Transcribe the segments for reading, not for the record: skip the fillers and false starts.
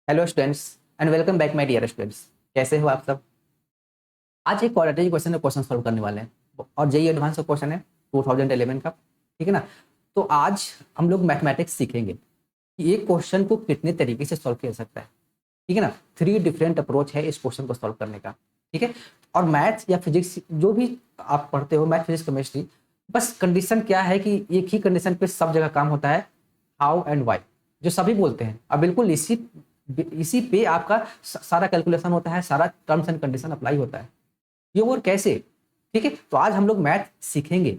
Hello students and welcome back my dear students. कैसे हो आप सब। आज एक क्वाड्रेटिक क्वेश्चन का क्वेश्चन सॉल्व करने वाले हैं और जेईई एडवांस का क्वेश्चन है 2011 का। ठीक है ना। तो आज हम लोग मैथमेटिक्स सीखेंगे कि एक क्वेश्चन को कितने तरीके से सॉल्व किया जा सकता है। ठीक है ना। 3 डिफरेंट अप्रोच है इस क्वेश्चन को सॉल्व करने का। ठीक है। और मैथ्स या फिजिक्स जो भी आप पढ़ते हो, मैथ फिजिक्स केमिस्ट्री, बस कंडीशन क्या है कि एक ही कंडीशन पे सब जगह काम होता है, हाउ एंड वाई, जो सभी बोलते हैं। अब बिल्कुल इसी इसी पे आपका सारा कैलकुलेशन होता है, सारा टर्म्स एंड कंडीशन अप्लाई होता है। ये और कैसे। ठीक है। तो आज हम लोग मैथ सीखेंगे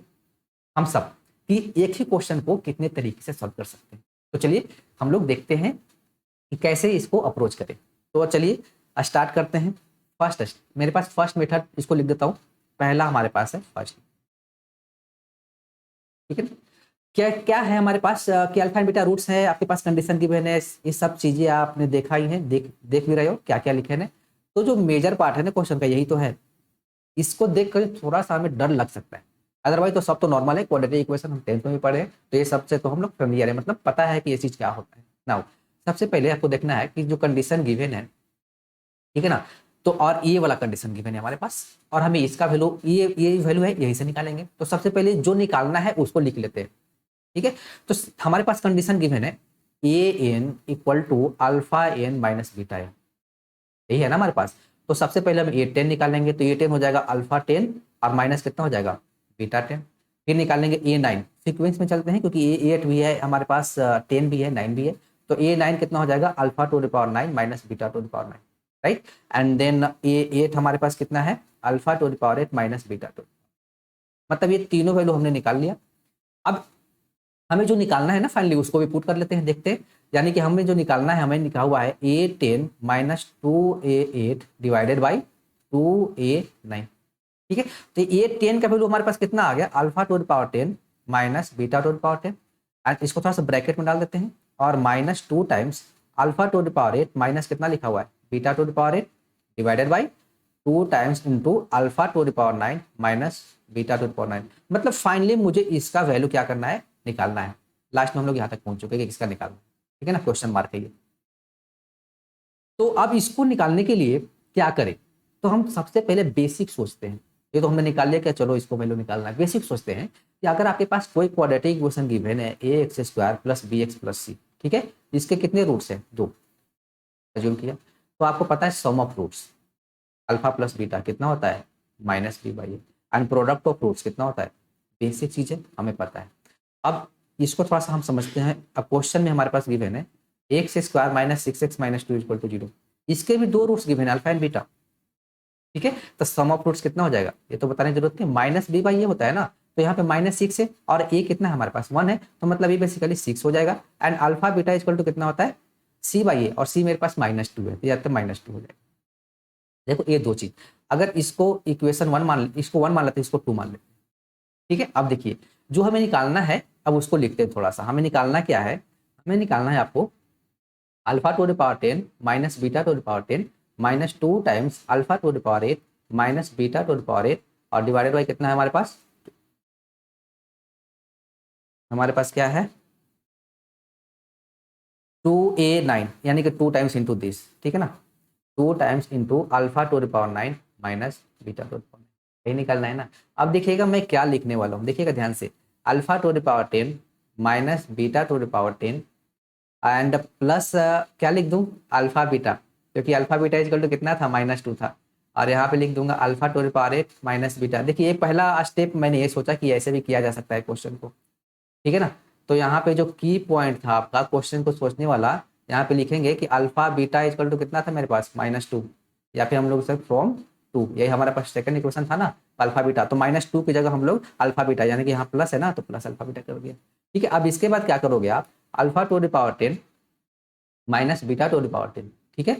हम सब कि एक ही क्वेश्चन को कितने तरीके से सॉल्व कर सकते हैं। तो चलिए हम लोग देखते हैं कि कैसे इसको अप्रोच करें। तो चलिए स्टार्ट करते हैं। फर्स्ट मेरे पास फर्स्ट मेथड, इसको लिख देता हूँ। पहला हमारे पास है फर्स्ट। ठीक है। क्या क्या है हमारे पास कि अल्फा एंड बीटा रूट्स है, आपके पास कंडीशन गिवन है, ये सब चीजें आपने देखा ही है, देख भी रहे हो क्या क्या लिखे हैं। तो जो मेजर पार्ट है ना क्वेश्चन का यही तो है। इसको देख कर थोड़ा सा हमें डर लग सकता है, अदरवाइज तो सब तो नॉर्मल है। क्वाड्रेटिक इक्वेशन हम 10th में भी पढ़े हैं, तो ये सबसे तो हम लोग फेमिलियर है, मतलब पता है कि ये चीज क्या होता है। नाउ सबसे पहले आपको देखना है कि जो कंडीशन गिवन है, ठीक है ना, तो और ये वाला कंडीशन गिवन है हमारे पास, और हमें इसका वैल्यू ये वैल्यू है यही से निकालेंगे। तो सबसे पहले जो निकालना है उसको लिख लेते हैं। ठीक है। तो हमारे पास कंडीशन गिवन है A N equal to alpha N minus beta N, यही है ना हमारे पास। तो सबसे पहले हम ए टेन निकालेंगे, तो ए टेन हो जाएगा अल्फा टेन और माइनस कितना हो जाएगा बीटा टेन। फिर निकालेंगे ए नाइन, सिक्वेंस में चलते हैं क्योंकि ए एट भी है हमारे पास, 10 भी है, 9 भी है। तो ए नाइन कितना हो जाएगा alpha to the power 9 minus beta to the power 9, right. And then A eight हमारे पास कितना है alpha to the power 8 minus beta to. मतलब ये तीनों वैल्यू हमने निकाल लिया। अब हमें जो निकालना है ना फाइनली उसको भी पुट कर लेते हैं, देखते हैं। यानी कि हमें जो निकालना है, हमें लिखा हुआ है A ten minus two A eight divided by two A nine. ठीक है। तो ए टेन का वैल्यू हमारे पास कितना आ गया alpha to the power 10 minus beta to the power 10। And इसको थोड़ा सा ब्रैकेट में डाल देते हैं, और minus two times alpha to the power 8 minus कितना लिखा हुआ है beta to the power 8 divided by two times into alpha to the power 9 minus beta to the power 9। मतलब फाइनली मुझे इसका वैल्यू क्या करना है, निकालना है। लास्ट में हम लोग यहाँ तक पहुंच चुके हैं कि किसका निकालना है। ठीक है ना, क्वेश्चन मार्क है ये। तो अब इसको निकालने के लिए क्या करें, तो हम सबसे पहले बेसिक सोचते हैं। ये तो हमने निकाल लिया, क्या चलो इसको वैल्यू निकालना है। बेसिक सोचते हैं कि अगर आपके पास कोई क्वाड्रेटिक इक्वेशन गिवन है A X square plus B X plus C, ठीक है, इसके कितने रूट्स हैं, दो अज्यूम किया। तो आपको पता है sum of roots alpha plus beta कितना होता है minus B by A, and product of roots कितना होता है, बेसिक चीजें हमें पता है। अब इसको थोड़ा सा हम समझते हैं। अब क्वेश्चन में हमारे पास गिवन है X square minus six X minus two equal to zero. इसके भी दो रूट्स गिवन है अल्फा एंड बीटा। ठीक है। तो सम ऑफ रूट्स कितना हो जाएगा, ये तो बताने की जरूरत नहीं, माइनस बी बाई ये होता है ना। तो यहाँ पे माइनस सिक्स है और ए कितना है हमारे पास वन है, तो मतलब ये बेसिकली सिक्स हो जाएगा। And alpha beta equal to कितना होता है सी बाई ए, और सी मेरे पास माइनस टू है, तो यहाँ पे माइनस टू हो जाएगा। देखो ये दो चीज, अगर इसको इक्वेशन वन मान, इसको वन मान लेते हैं, इसको टू मान लेते हैं। ठीक है। अब देखिए जो हमें निकालना है, अब उसको लिखते हैं थोड़ा सा। हमें निकालना क्या है, हमें निकालना है आपको alpha to the power 10 minus beta to the power 10 minus two times alpha to the power 8 minus beta to the power 8, और डिवाइडेड बाई कितना है हमारे पास, हमारे पास क्या है टू ए नाइन, यानी कि टू टाइम्स इंटू दिस। ठीक है ना, to times into alpha to the power 9 minus beta to the power 9, यही निकालना है ना। अब देखिएगा मैं क्या लिखने वाला हूँ, देखिएगा ध्यान से। Alpha to the power 10 minus beta to the power 10 and plus क्या लिख दूं अल्फा बीटा, क्योंकि अल्फा बीटा इजकल टू कितना था माइनस टू था। और यहाँ पे लिख दूंगा alpha to the power 8 minus beta. देखिए ये पहला स्टेप मैंने ये सोचा कि ऐसे भी किया जा सकता है क्वेश्चन को। ठीक है ना। तो यहाँ पे जो की पॉइंट था आपका क्वेश्चन को सोचने वाला, यहाँ पे लिखेंगे कि अल्फा बीटा इजकल टू कितना था मेरे पास माइनस टू, या फिर हम लोग से फ्रॉम टू, यही हमारे पास सेकंड इक्वेशन था ना अल्फा बीटा। तो माइनस टू की जगह हम लोग अल्फा बीटा, यानी कि यहाँ प्लस है ना, तो प्लस अल्फा बीटा कर दिया। ठीक है। अब इसके बाद क्या करोगे आप, alpha to the power 10 minus beta to the power 10। ठीक है।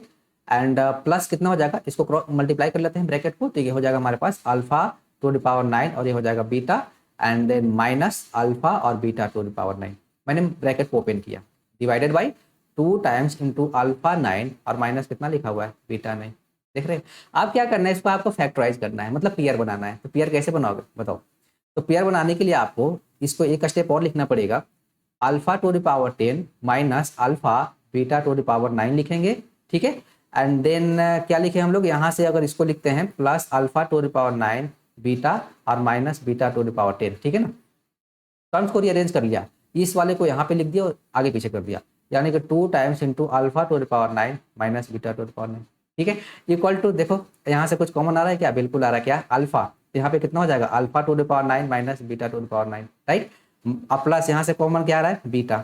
एंड प्लस कितना हो जाएगा, इसको मल्टीप्लाई कर लेते हैं ब्रैकेट को, तो ये हो जाएगा हमारे पास अल्फा टू द पावर 9 और ये हो जाएगा beta, and then minus alpha और बीटा टू द पावर 9। मैंने ब्रैकेट को ओपन किया, divided by two times into alpha 9 और माइनस कितना लिखा हुआ है बीटा 9। देख रहे हैं। अब क्या करना है, इसको आपको फैक्टराइज करना है, मतलब पेयर बनाना है। तो पेयर कैसे बनाओगे बताओ। तो पेयर बनाने के लिए आपको इसको एक स्टेप और लिखना पड़ेगा, alpha to the power 10 minus alpha beta to the power 9 लिखेंगे, ठीक है। एंड देन क्या लिखे हम लोग यहाँ से, अगर इसको लिखते हैं plus alpha to the power 9 beta और minus beta to the power 10, ठीक है ना। टर्म्स को रीअरेंज कर लिया, इस वाले को यहाँ पे लिख दिया और आगे पीछे कर दिया, यानी कि 2 times into alpha to the power 9 minus beta to the power 9, ठीक है। इक्वल टू, देखो यहाँ से कुछ कॉमन आ रहा है क्या, बिल्कुल आ रहा है, क्या अल्फा, यहाँ पे कितना हो जाएगा alpha to the power 9 minus beta to the power 9, right. अब प्लस यहाँ से कॉमन क्या आ रहा है, बीटा,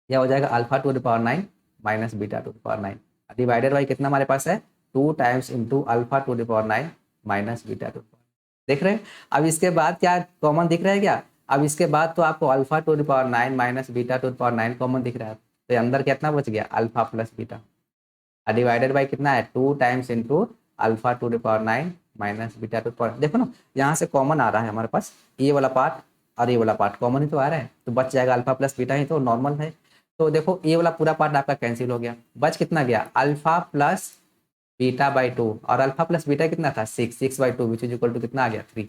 यह हो जाएगा alpha to the power 9 minus beta to the power 9 divided by कितना हमारे पास है 2 times into alpha to the power 9 minus beta to the power, देख रहे हैं। अब इसके बाद क्या कॉमन दिख रहा है क्या, अब इसके बाद तो आपको alpha to the power 9 minus beta to the power 9 common दिख रहा है, तो अंदर कितना बच गया alpha plus beta divided by कितना है 2 times into alpha to the power 9 minus beta to the power, देखो ना यहाँ से कॉमन आ रहा है हमारे पास, ये वाला पार्ट और ये वाला पार्ट कॉमन ही तो आ रहा है, तो बच जाएगा अल्फा प्लस बीटा ही तो नॉर्मल है। तो देखो ये वाला पूरा पार्ट आपका कैंसिल हो गया, बच कितना गया अल्फा प्लस बीटा बाई 2, और अल्फा प्लस बीटा कितना था 6 by 2 which is equal to कितना आ गया 3।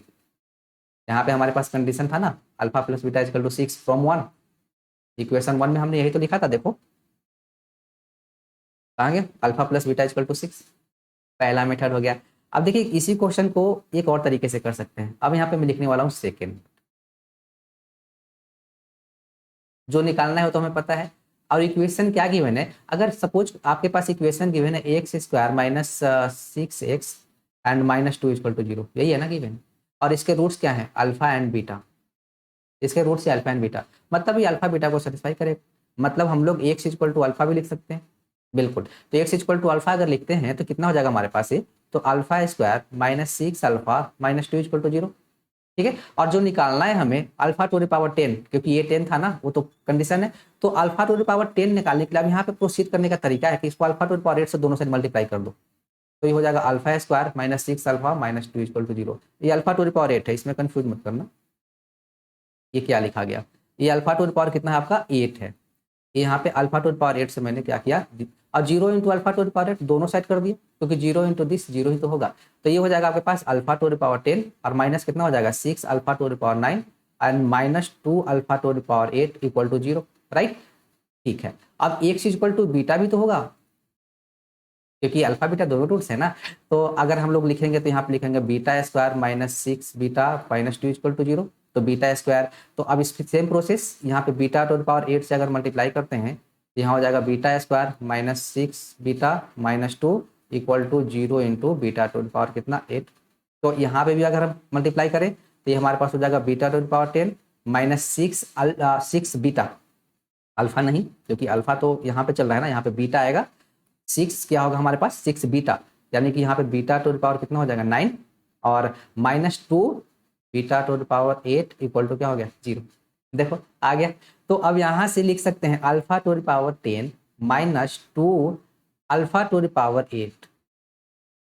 यहाँ पे हमारे पास कंडीशन था ना alpha plus beta is equal to 6 from 1, equation 1 में हमने यही तो लिखा था, देखो कहाँ गया alpha plus beta is equal to 6, पहला मेथड हो गया। अब देखिए इसी क्वेश्चन को एक और तरीके से कर सकते हैं, अब यहाँ पे मैं लिखने वाला हूँ सेकेंड, जो निकालना है वो तो हमें पता है, और इक्वेशन क्या गिवन है, अगर सपोज आपके पास इक्वेशन गिवन है X square minus 6x and minus 2 equal to 0, यही है ना गिवन, और इसके रूट्स क्या है अल्फा एंड बीटा, इसके रूट्स है अल्फा एंड बीटा, मतलब ये अल्फा बीटा को सेटिस्फाई करे, मतलब हम लोग एक्स इक्वल टू अल्फा भी लिख सकते हैं, बिल्कुल। तो एक्स इक्वल टू अल्फा अगर लिखते हैं तो कितना हो जाएगा हमारे पास ये, तो alpha square minus 6 alpha minus 2 equal to 0, ठीक है। और जो निकालना है हमें अल्फा टू द पावर 10, क्योंकि ये 10 था ना वो तो कंडीशन है, तो अल्फा टू द पावर 10 निकालने के लिए अब यहाँ पे प्रोसीड करने का तरीका है कि इसको अल्फा टू द पावर 8 से दोनों साइड मल्टीप्लाई कर दो, तो ये हो जाएगा alpha square minus 6 alpha minus 2 equal to 0, ये अल्फा टू द पावर 8 है, इसमें कंफ्यूज मत करना, ये क्या लिखा गया, ये अल्फा टू द पावर कितना है आपका 8 है, यहाँ पे अल्फा टू द पावर 8 से मैंने क्या किया, और 0 into alpha to the power 8 दोनों साइड कर दिए, क्योंकि 0 इंटू दिस 0 ही तो होगा, तो ये हो जाएगा आपके पास अल्फा टू द पावर 10 और माइनस कितना हो जाएगा 6 alpha to the power 9 and minus 2 alpha to the power 8 equal to 0, right, ठीक है। अब एक्स इक्वल टू बीटा भी तो होगा, क्योंकि अल्फा बीटा दोनों रूट्स है ना, तो अगर हम लोग लिखेंगे तो यहाँ पे लिखेंगे beta square minus 6 beta minus 2 equal to 0, तो बीटा स्क्वायर, तो अब इस सेम प्रोसेस यहाँ पे बीटा टू द पावर 8 से अगर मल्टीप्लाई करते हैं, यहाँ हो जाएगा beta square minus 6 beta minus 2 equal to 0 into beta to the power कितना 8, तो यहाँ पे भी अगर हम मल्टीप्लाई करें तो ये हमारे पास हो जाएगा beta to the power 10 minus 6 beta, alpha नहीं क्योंकि अल्फा तो यहाँ पे चल रहा है ना, यहाँ पे बीटा आएगा, 6 क्या होगा हमारे पास 6 बीटा, यानी कि यहाँ पे बीटा टू द पावर कितना हो जाएगा 9 और minus 2 beta to the power 8 equal to क्या हो गया 0, देखो आ गया। तो अब यहाँ से लिख सकते हैं alpha to the power 10 minus 2 alpha to the power 8,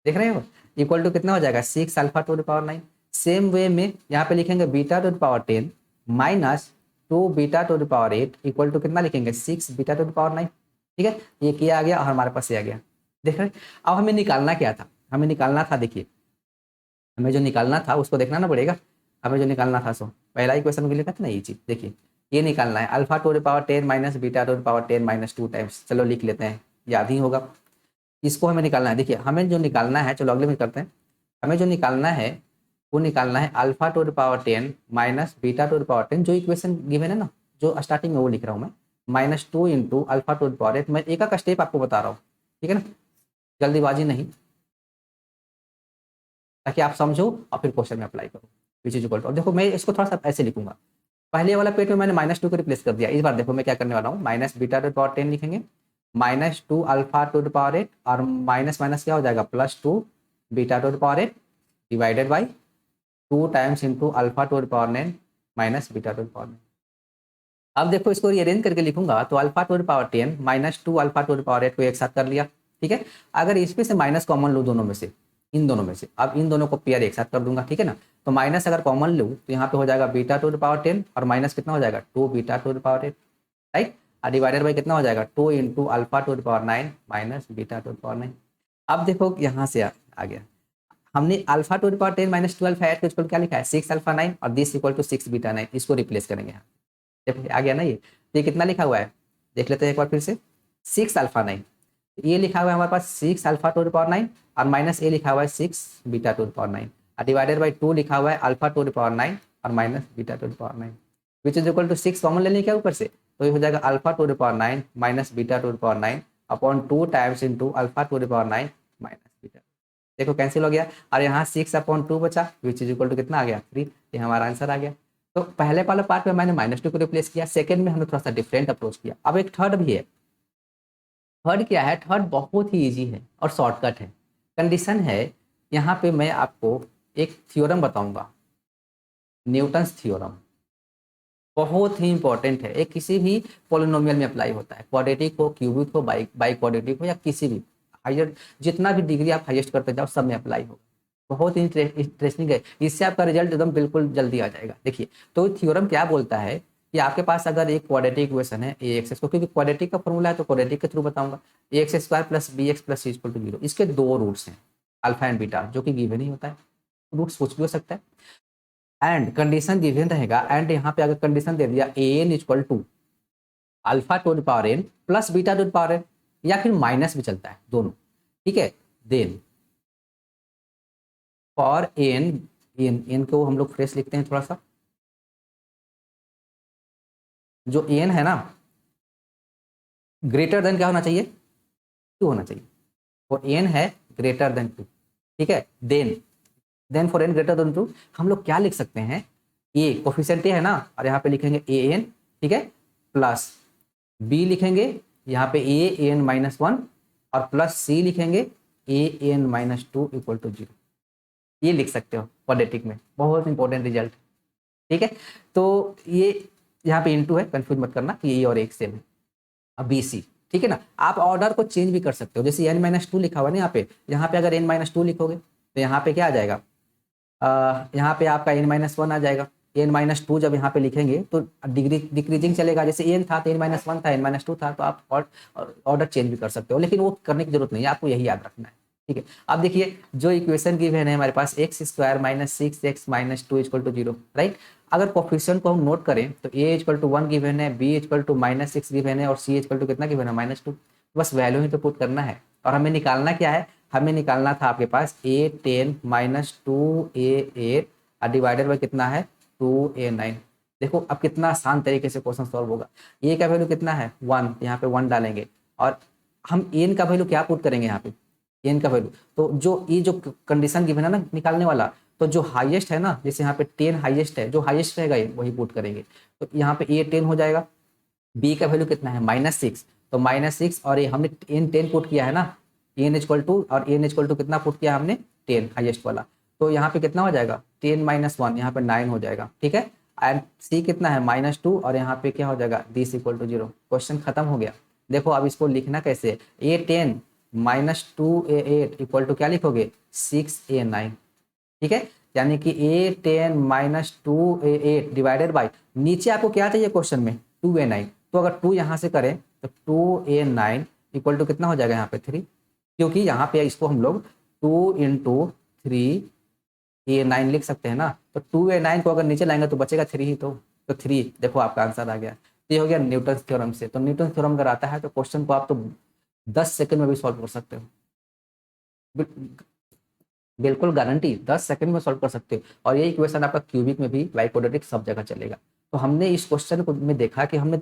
देख रहे हो इक्वल टू कितना हो जाएगा 6 alpha to the power 9। Same way में यहाँ पे लिखेंगे beta to the power 10 minus 2 beta to the power 8 equal to कितना लिखेंगे 6 बीटा टू द पावर 9, ठीक है, ये किया आ गया और हमारे पास ये आ गया, देख रहे। अब हमें निकालना क्या था, हमें निकालना था, देखिए हमें जो निकालना था उसको देखना ना पड़ेगा, हमें जो निकालना था सो पहला ही क्वेश्चन के लिए था ना ये चीज, देखिए ये निकालना है alpha to the power 10 minus beta to the power 10 minus 2 times, चलो लिख लेते हैं याद ही होगा, इसको हमें निकालना है। देखिए हमें जो निकालना है, चलो अगले में करते हैं, हमें जो निकालना है वो निकालना है alpha to the power 10 minus beta to the power 10, जो इक्वेशन गिवन है ना जो स्टार्टिंग में वो लिख रहा हूँ मैं, minus 2 into alpha to the power 8, मैं एक का स्टेप आपको बता रहा हूँ, ठीक है ना, जल्दीबाजी नहीं, ताकि आप समझो और फिर क्वेश्चन में अप्लाई करो विच इज इक्वल टू। देखो मैं इसको थोड़ा सा ऐसे लिखूंगा, पहले वाला पेट में मैंने माइनस 2 को रिप्लेस कर दिया, इस बार देखो मैं क्या करने वाला हूँ, minus beta to the power 10 लिखेंगे, minus 2 alpha to the power 8 और माइनस माइनस क्या हो जाएगा plus 2 beta to the power 8 divided by 2 times into alpha to the power 9 minus beta to the power 9। अब देखो इसको रीअरेंज करके लिखूंगा तो alpha to the power 10 minus 2 alpha to the power 8 को एक साथ कर लिया, ठीक है। अगर इसमें से माइनस कॉमन लूँ दोनों में से, इन दोनों में से, अब इन दोनों को पेयर एक साथ कर दूंगा, ठीक है ना, तो माइनस अगर कॉमन लूँ तो यहाँ पे हो जाएगा बीटा टू द पावर 10 और माइनस कितना हो जाएगा 2 beta to the power 8, right, और डिवाइडेड बाई कितना हो जाएगा 2 into alpha to the power 9 minus beta to the power 9। अब देखो यहाँ से आ गया, हमने alpha to the power 10 minus 12 add के इक्वल क्या लिखा है 6 अल्फा 9 और दिस इक्वल टू 6 बीटा 9, इसको रिप्लेस करेंगे यहाँ, देखो आ गया ना ये, तो ये कितना लिखा हुआ है देख लेते हैं एक बार फिर से, 6 अल्फा 9, ये लिखा हुआ है हमारे पास 6 अल्फा टू द पावर 9 और माइनस ए लिखा हुआ है 6 बीटा टू द पावर 9 और डिवाइडेड बाई 2 लिखा हुआ है अल्फा टू द पावर 9 और minus beta to the power 9 which is equal to 6 common ले लें क्या ऊपर से, तो ये हो जाएगा alpha to the power 9 minus beta to the power 9 upon 2 times into alpha to the power 9 minus beta. देखो कैंसिल हो गया और यहाँ 6 अपॉन 2 बचा विच इज इक्वल टू कितना आ गया 3। ये हमारा आंसर आ गया। तो पहले वाला पार्ट में मैंने -2 को रिप्लेस किया, सेकंड में हमने थोड़ा सा डिफरेंट अप्रोच किया। अब एक थर्ड भी है। थर्ड क्या है, थर्ड बहुत ही इजी है और शॉर्टकट है। कंडीशन है यहाँ पे मैं आपको एक थ्योरम बताऊंगा, न्यूटन्स थ्योरम, बहुत ही इंपॉर्टेंट है। एक किसी भी पॉलिनोमियल में अप्लाई होता है, क्वाड्रेटिक हो, क्यूबिक हो, बाई क्वाड्रेटिक हो या किसी भी हायर, जितना भी डिग्री आप हाईएस्ट करते जाओ सब में अप्लाई होगा। बहुत ही इंटरेस्टिंग है, इससे आपका रिजल्ट एकदम बिल्कुल जल्दी आ जाएगा। देखिए तो थ्योरम क्या बोलता है कि आपके पास अगर एक क्वाड्रेटिक इक्वेशन है ए एक्स को, क्योंकि क्वाड्रेटिक का फॉर्मूला है तो क्वाड्रेटिक के थ्रू बताऊंगा, A X square plus B X plus C equal to 0। इसके दो रूट्स हैं अल्फा एंड बीटा, जो कि गिवन ही होता है, रूट्स कुछ भी हो सकता है। एंड कंडीशन गिवन रहेगा, एंड यहाँ पे अगर कंडीशन दे दिया A N equal to alpha to the power N plus beta to the power N, या फिर माइनस भी चलता है, दोनों ठीक है। देन फॉर एन, एन को हम लोग फ्रेश लिखते हैं थोड़ा सा, जो एन है ना ग्रेटर देन क्या होना चाहिए, 2 होना चाहिए। और एन है ग्रेटर देन 2, ठीक है। Then for n greater than 2 हम लोग क्या लिख सकते हैं, ए कोफिशिएंट है ना, और यहाँ पे लिखेंगे ए एन, ठीक है, प्लस बी लिखेंगे यहाँ पे ए एन माइनस 1 और प्लस सी लिखेंगे A N minus 2 equal to 0। ये लिख सकते हो क्वाड्रेटिक में, बहुत इंपॉर्टेंट रिजल्ट, ठीक है। तो ये यहाँ पे इनटू है, कंफ्यूज मत करना कि ए और एक सेम है। अब बी सी, ठीक है ना। आप ऑर्डर को चेंज भी कर सकते हो, जैसे एन माइनस 2 लिखा हुआ है ना यहाँ पे अगर एन माइनस 2 लिखोगे तो यहाँ पे क्या आ जाएगा, यहाँ पे आपका एन माइनस 1 आ जाएगा। एन माइनस 2 जब यहाँ पे लिखेंगे तो डिग्री डिक्रीजिंग चलेगा, जैसे एन था तो एन माइनस 1 था, एन माइनस 2 था, तो आप ऑर्डर चेंज भी कर सकते हो, लेकिन वो करने की जरूरत नहीं है, आपको यही याद रखना है, ठीक है। अब देखिए जो इक्वेशन गिवन है हमारे पास X square minus 6x minus 2 equal to 0, right. अगर कोफिशिएंट को हम नोट करें तो a इक्वल टू 1 गिवन है, b इक्वल टू -6 गिवन है और c इक्वल टू कितना गिवन है -2। बस वैल्यू ही तो पुट करना है और हमें निकालना क्या है, हमें निकालना था आपके पास a10 माइनस 2a8 और डिवाइडेड बाई कितना है 2a9। देखो अब कितना आसान तरीके से क्वेश्चन सॉल्व होगा। a का वैल्यू कितना है 1, यहाँ पे 1 डालेंगे और हम n का वैल्यू क्या पुट करेंगे यहाँ पे, एन का वैल्यू, तो जो ये जो कंडीशन गिवन है ना निकालने वाला, तो जो हाईएस्ट है ना, जैसे यहाँ पे 10 हाईएस्ट है, जो हाईएस्ट रहेगा ये वही पुट करेंगे। तो यहाँ पे ए 10 हो जाएगा, बी का वैल्यू कितना है -6, तो -6 और ये हमने एन 10 पुट किया है ना, एन इक्वल टू और एन इक्वल टू कितना पुट किया हमने 10 हाईएस्ट वाला, तो यहाँ पे कितना हो जाएगा 10 माइनस 1, यहाँ पे 9 हो जाएगा, ठीक है। एंड सी कितना है -2 और यहाँ पे क्या हो जाएगा दिस इक्वल टू 0। क्वेश्चन खत्म हो गया। देखो अब इसको लिखना कैसे है, A10 minus 2a8 equal to क्या लिखोगे 6a9, ठीक है। यानी कि A10 minus 2a8 divided by, नीचे आपको क्या चाहिए क्वेश्चन में 2a9, तो अगर 2 यहाँ से करें तो 2a9 इक्वल टू कितना हो जाएगा यहाँ पे 3, क्योंकि यहाँ पे इसको हम लोग 2 इंटू 3a9 लिख सकते हैं ना, तो 2a9 को अगर नीचे लाएंगे तो बचेगा 3 ही, तो 3। देखो आपका आंसर आ गया। ये हो गया न्यूटन थ्योरम से। तो न्यूटन थ्योरम अगर आता है तो क्वेश्चन को आप तो 10 सेकंड में भी सॉल्व कर सकते हो, बिल्कुल गारंटी 10 सेकंड में सॉल्व कर सकते हो। और ये इक्वेशन आपका क्यूबिक में भी, बाई क्वाड्रेटिक सब जगह चलेगा। तो हमने इस क्वेश्चन को में देखा कि हम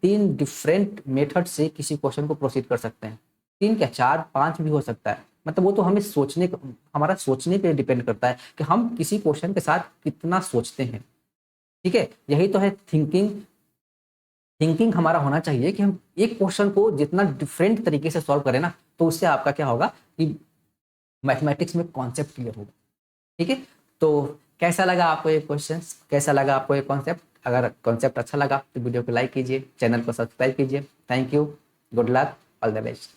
3 डिफरेंट मेथड से किसी क्वेश्चन को प्रोसीड कर सकते हैं। 3 क्या 4 5 भी हो सकता है, मतलब वो तो हमें हमारा सोचने पे डिपेंड करता है कि हम किसी क्वेश्चन के साथ कितना सोचते हैं, ठीक है। यही तो है थिंकिंग हमारा होना चाहिए कि हम एक क्वेश्चन को जितना डिफरेंट तरीके से सॉल्व करें ना, तो उससे आपका क्या होगा कि मैथमेटिक्स में कॉन्सेप्ट क्लियर होगा, ठीक है। तो कैसा लगा आपको ये क्वेश्चन, कैसा लगा आपको ये कॉन्सेप्ट? अगर कॉन्सेप्ट अच्छा लगा तो वीडियो को लाइक कीजिए, चैनल को सब्सक्राइब कीजिए। Thank you, good luck, all the best.